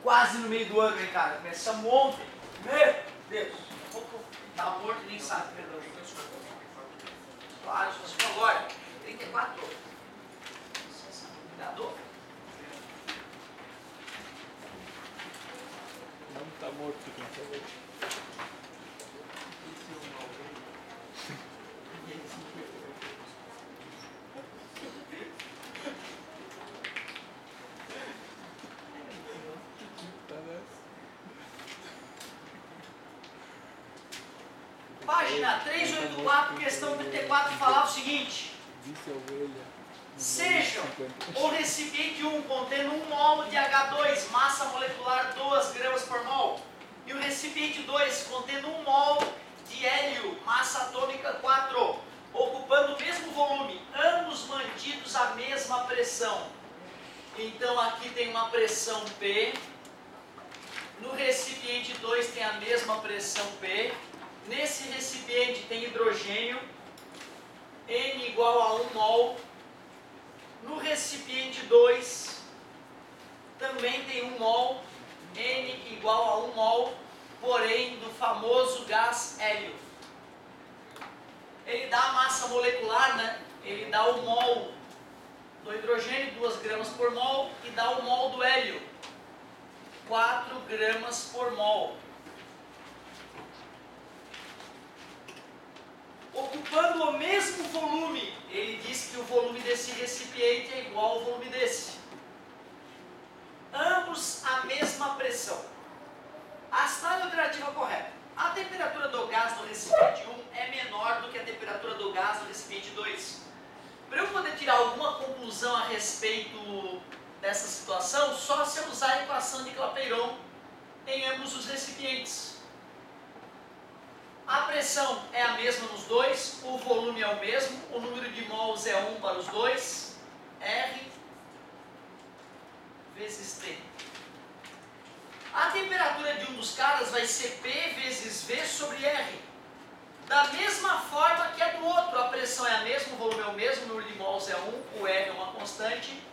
quase no meio do ano, hein, cara? Começamos ontem. Meu Deus. Tá morto e nem sabe, perdão. Claro, só se for agora. 34. Cuidado. Não tá morto, quem tá morto. Página 384, questão 34, falava o seguinte. Disse a ovelha. Sejam o recipiente 1 contendo 1 mol de H2, massa molecular 2 gramas por mol, e o recipiente 2 contendo 1 mol de hélio, massa atômica 4, ocupando o mesmo volume, ambos mantidos à mesma pressão. Então aqui tem uma pressão P, no recipiente 2 tem a mesma pressão P, nesse recipiente tem hidrogênio, N igual a 1 mol, no recipiente 2 também tem 1 mol, N igual a 1 mol, porém do famoso gás hélio. Ele dá a massa molecular, né? Ele dá o mol do hidrogênio, 2 gramas por mol, e dá o mol do hélio, 4 gramas por mol. Ocupando o mesmo volume, ele diz que o volume desse recipiente é igual ao volume desse. Ambos a mesma pressão. Assinale a alternativa correta. A temperatura do gás no recipiente 1 é menor do que a temperatura do gás no recipiente 2. Para eu poder tirar alguma conclusão a respeito dessa situação, só se eu usar a equação de Clapeyron em ambos os recipientes. A pressão é a mesma nos dois, o volume é o mesmo, o número de mols é 1 para os dois, R vezes T. A temperatura de um dos caras vai ser P vezes V sobre R. Da mesma forma que a do outro, a pressão é a mesma, o volume é o mesmo, o número de mols é 1, o R é uma constante.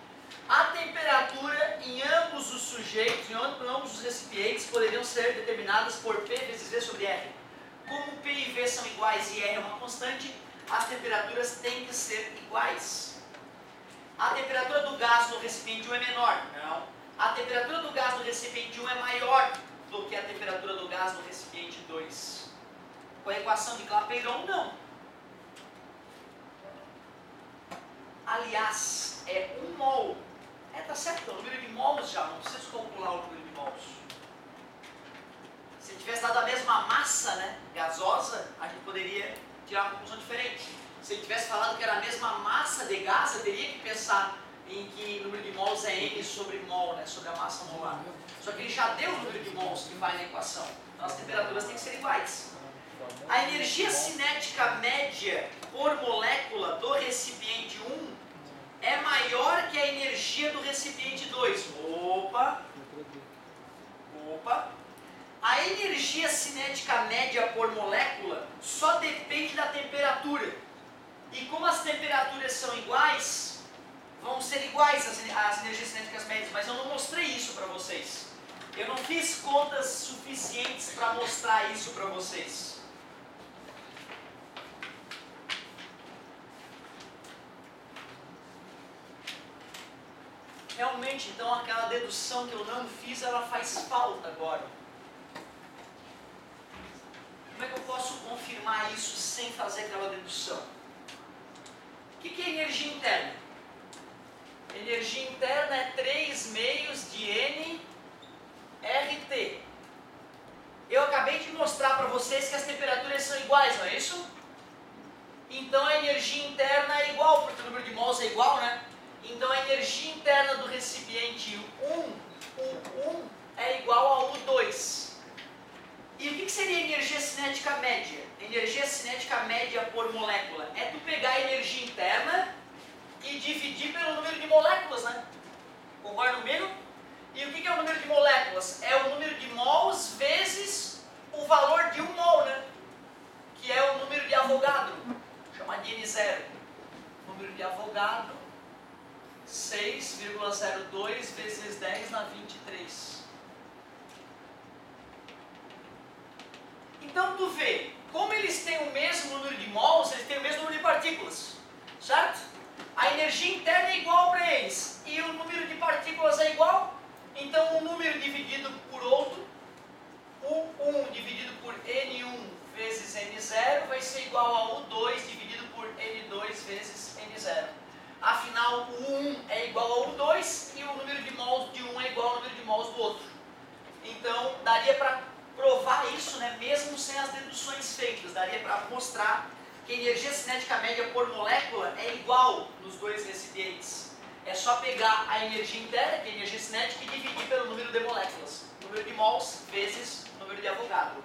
A temperatura em ambos os sujeitos, em ambos os recipientes, poderiam ser determinadas por P vezes V sobre R. Como P e V são iguais e R é uma constante, as temperaturas têm que ser iguais. A temperatura do gás no recipiente 1 é menor? Não. A temperatura do gás no recipiente 1 é maior do que a temperatura do gás no recipiente 2. Com a equação de Clapeyron, não. Aliás, é 1 mol. Tá certo, é o número de mols já, não preciso calcular o número de mols. Se tivesse dado a mesma massa, né, gasosa, a gente poderia tirar uma conclusão diferente. Se ele tivesse falado que era a mesma massa de gás, eu teria que pensar em que o número de mols é N sobre mol, né, sobre a massa molar. Só que ele já deu o número de mols que vai na equação. Então as temperaturas têm que ser iguais. A energia cinética média por molécula do recipiente 1 é maior que a energia do recipiente 2. Opa! A energia cinética média por molécula só depende da temperatura. E como as temperaturas são iguais, vão ser iguais as energias cinéticas médias, mas eu não mostrei isso para vocês. Eu não fiz contas suficientes para mostrar isso para vocês. Realmente, então, aquela dedução que eu não fiz, ela faz falta agora. Como é que eu posso confirmar isso sem fazer aquela dedução? O que é energia interna? Energia interna é 3 meios de nRT. Eu acabei de mostrar para vocês que as temperaturas são iguais, não é isso? Então a energia interna é igual, porque o número de mols é igual, né? Então a energia interna do recipiente 1, o 1 é igual ao U2. E o que seria energia cinética média? Energia cinética média por molécula é tu pegar a energia interna e dividir pelo número de moléculas, né? Concorda comigo? E o que é o número de moléculas? É o número de mols vezes o valor de 1 mol, né? Que é o número de Avogadro, chamado de N0. Número de Avogadro, 6,02 vezes 10 na 23. Então tu vê, como eles têm o mesmo número de mols, eles têm o mesmo número de partículas, certo? A energia interna é igual para eles e o número de partículas é igual, então um número dividido por outro, o 1 dividido por N1 vezes N0 vai ser igual a U2 dividido por N2 vezes N0. Afinal, o 1 é igual ao U2 e o número de mols de um é igual ao número de mols do outro. Então, daria para provar isso, né, mesmo sem as deduções feitas. Daria para mostrar que a energia cinética média por molécula é igual nos dois recipientes. É só pegar a energia interna, que é a energia cinética, e dividir pelo número de moléculas. Número de mols vezes número de Avogadro.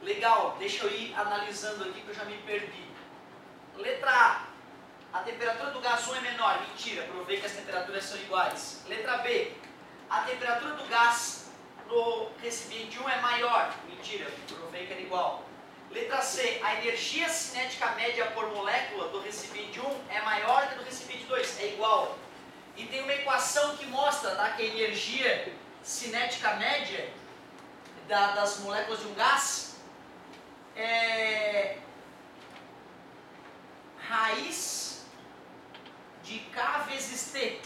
Legal, deixa eu ir analisando aqui que eu já me perdi. Letra A temperatura do gás 1 é menor. Mentira, provei que as temperaturas são iguais. Letra B, a temperatura do gás no recipiente 1 é maior. Mentira, provei que era igual. Letra C, a energia cinética média por molécula do recipiente 1 é maior que do recipiente 2, é igual. E tem uma equação que mostra, tá, que a energia cinética média das moléculas de um gás é raiz de K vezes T.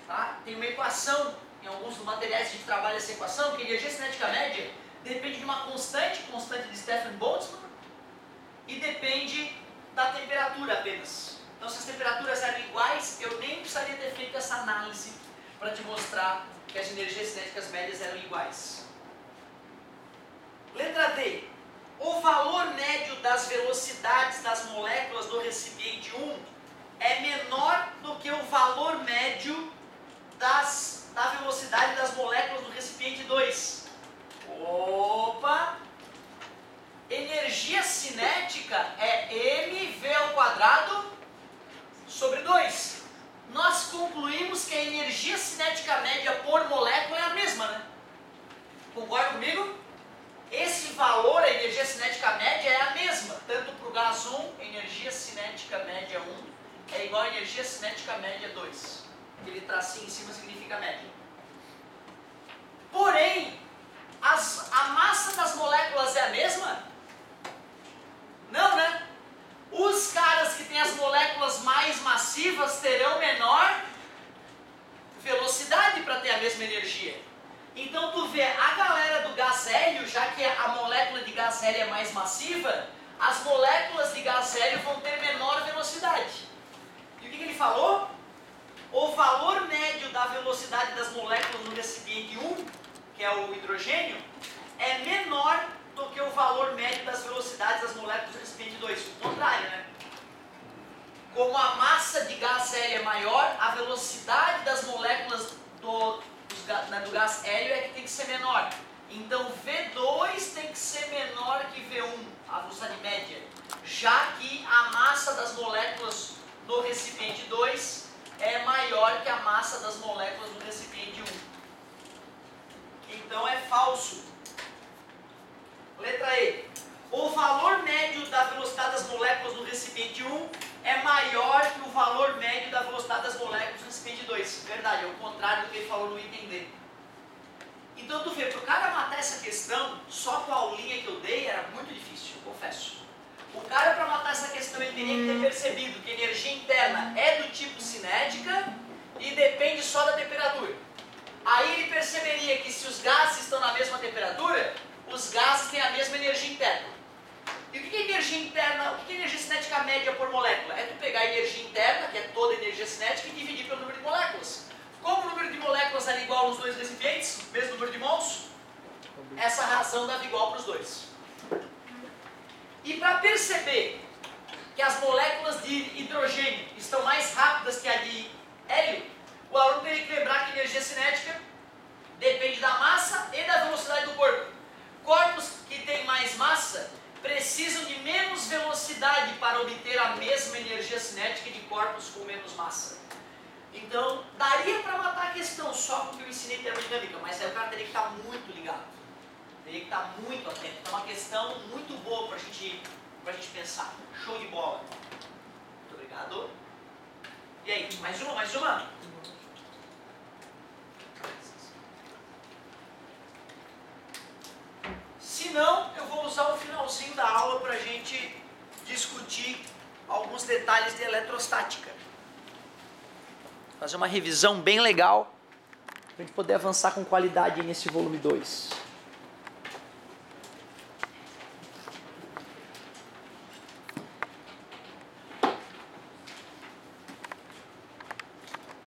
Tá? Tem uma equação, em alguns materiais a gente trabalha essa equação, que a energia cinética média depende de uma constante de Stefan Boltzmann, e depende da temperatura apenas. Então, se as temperaturas eram iguais, eu nem precisaria ter feito essa análise para te mostrar que as energias cinéticas médias eram iguais. Letra D. O valor médio das velocidades das moléculas do recipiente 1 é menor do que o valor médio da velocidade das moléculas do recipiente 2. Opa! Energia cinética é mv ao quadrado sobre 2. Nós concluímos que a energia cinética média por molécula é a mesma, né? Concorda comigo? Esse valor, a energia cinética média, é a mesma. Tanto para o gás 1, energia cinética média 1 é igual a energia cinética média 2. Aquele tracinho em cima significa média. Porém, a massa das moléculas é a mesma? Não, né? Os caras que têm as moléculas mais massivas terão menor velocidade para ter a mesma energia. Então tu vê, a galera do gás hélio, já que a molécula de gás hélio é mais massiva, as moléculas de gás hélio vão ter menor velocidade. E o que ele falou? O valor médio da velocidade das moléculas no recipiente 1, que é o hidrogênio, é menor do que o valor médio das velocidades das moléculas do recipiente 2. O contrário, né? Como a massa de gás hélio é maior, a velocidade das moléculas do gás hélio é que tem que ser menor. Então V2 tem que ser menor que V1, a velocidade média. Já que a massa das moléculas no recipiente 2 é maior que a massa das moléculas no recipiente 1. Então é falso. Letra E. O valor médio da velocidade das moléculas no recipiente 1 é maior que o valor médio da velocidade das moléculas no recipiente 2. Verdade, é o contrário do que ele falou no item D. Então tu vê, para o cara matar essa questão, só com a aulinha que eu dei era muito difícil, eu confesso. O cara, para matar essa questão, ele teria que ter percebido que a energia interna é do tipo cinética e depende só da temperatura. Aí ele perceberia que se os gases estão na mesma temperatura, os gases têm a mesma energia interna. E o que é energia interna? O que é energia cinética média por molécula? É tu pegar a energia interna, que é toda a energia cinética, e dividir pelo número de moléculas. Como o número de moléculas era igual nos dois recipientes, mesmo número de mols, essa razão dava igual para os dois. E para perceber que as moléculas de hidrogênio estão mais rápidas que a de hélio, o aluno teria que lembrar que a energia cinética depende da massa e da velocidade do corpo. Corpos que têm mais massa precisam de menos velocidade para obter a mesma energia cinética de corpos com menos massa. Então, daria para matar a questão só com o que eu ensinei termodinâmica, mas aí o cara teria que estar muito ligado. Teria que estar muito atento. Então, é uma questão muito boa para a gente pensar. Show de bola. Muito obrigado. E aí, mais uma? Mais uma? Se não, eu vou usar detalhes de eletrostática. Fazer uma revisão bem legal para a gente poder avançar com qualidade nesse volume 2.